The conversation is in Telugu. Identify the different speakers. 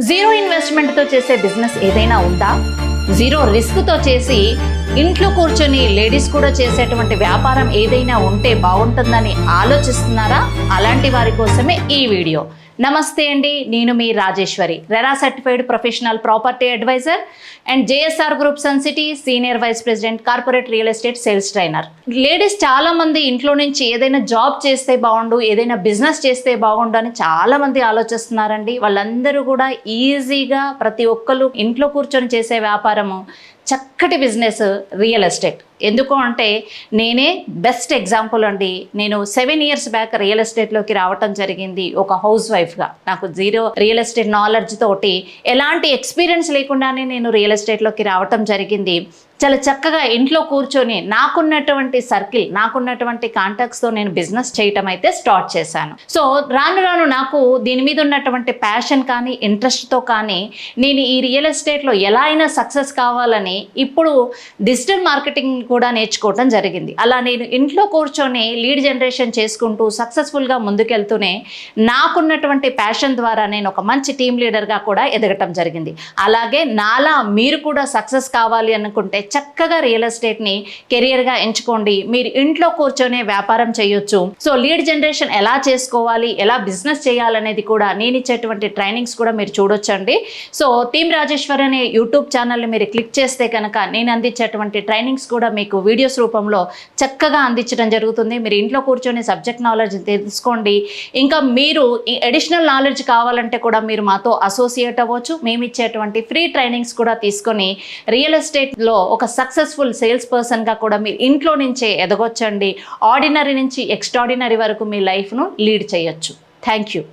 Speaker 1: జీరో ఇన్వెస్ట్మెంట్తో చేసే బిజినెస్ ఏదైనా ఉందా? జీరో రిస్క్తో చేసి ఇంట్లో కూర్చొని లేడీస్ కూడా చేసేటువంటి వ్యాపారం ఏదైనా ఉంటే బాగుంటుందని ఆలోచిస్తున్నారా? అలాంటి వారి కోసమే ఈ వీడియో. నమస్తే అండి, నేను మీ Rajeshwari, RERA certified professional property advisor and JSR group sun city senior vice president corporate real estate sales trainer. Ladies చాలా మంది ఇంట్లో నుంచి ఏదైనా జాబ్ చేస్తే బాగుండు, ఏదైనా బిజినెస్ చేస్తే బాగుండు అని చాలా మంది ఆలోచిస్తున్నారండి. వాళ్ళందరూ కూడా ఈజీగా ప్రతి ఒక్కరు ఇంట్లో కూర్చొని చేసే వ్యాపారము చక్కటి బిజినెస్ రియల్ ఎస్టేట్. ఎందుకు అంటే నేనే బెస్ట్ ఎగ్జాంపుల్ అండి. నేను 7 years బ్యాక్ రియల్ ఎస్టేట్లోకి రావటం జరిగింది ఒక హౌస్ వైఫ్గా. నాకు జీరో రియల్ ఎస్టేట్ నాలెడ్జ్ తోటి ఎలాంటి ఎక్స్పీరియన్స్ లేకుండానే నేను రియల్ ఎస్టేట్లోకి రావటం జరిగింది. చాలా చక్కగా ఇంట్లో కూర్చొని నాకున్నటువంటి సర్కిల్, నాకున్నటువంటి కాంటాక్ట్స్తో నేను బిజినెస్ చేయటం అయితే స్టార్ట్ చేశాను. సో రాను రాను నాకు దీని మీద ఉన్నటువంటి ప్యాషన్ కానీ ఇంట్రెస్ట్తో కానీ నేను ఈ రియల్ ఎస్టేట్లో ఎలా అయినా సక్సెస్ కావాలని ఇప్పుడు డిజిటల్ మార్కెటింగ్ కూడా నేర్చుకోవడం జరిగింది. అలా నేను ఇంట్లో కూర్చొని లీడ్ జనరేషన్ చేసుకుంటూ సక్సెస్ఫుల్గా ముందుకెళ్తూనే నాకున్నటువంటి ప్యాషన్ ద్వారా నేను ఒక మంచి టీమ్ లీడర్గా కూడా ఎదగటం జరిగింది. అలాగే నాలా మీరు కూడా సక్సెస్ కావాలి అనుకుంటే చక్కగా రియల్ ఎస్టేట్ని కెరియర్గా ఎంచుకోండి. మీరు ఇంట్లో కూర్చొనే వ్యాపారం చేయొచ్చు. సో లీడ్ జనరేషన్ ఎలా చేసుకోవాలి, ఎలా బిజినెస్ చేయాలనేది కూడా నేను ఇచ్చేటువంటి ట్రైనింగ్స్ కూడా మీరు చూడొచ్చండి. సో టీమ్ రాజేశ్వర్ అనే యూట్యూబ్ ఛానల్ని మీరు క్లిక్ చేస్తే కనుక నేను అందించేటువంటి ట్రైనింగ్స్ కూడా మీకు వీడియోస్ రూపంలో చక్కగా అందించడం జరుగుతుంది. మీరు ఇంట్లో కూర్చొని సబ్జెక్ట్ నాలెడ్జ్ తెలుసుకోండి. ఇంకా మీరు అడిషనల్ నాలెడ్జ్ కావాలంటే కూడా మీరు మాతో అసోసియేట్ అవ్వచ్చు. మేము ఇచ్చేటువంటి ఫ్రీ ట్రైనింగ్స్ కూడా తీసుకొని రియల్ ఎస్టేట్లో ఒక సక్సెస్ఫుల్ సేల్స్ పర్సన్గా కూడా మీరు ఇంట్లో నుంచే ఎదగొచ్చండి. ఆర్డినరీ నుంచి ఎక్స్ట్రాడినరీ వరకు మీ లైఫ్ను లీడ్ చేయొచ్చు. Thank you.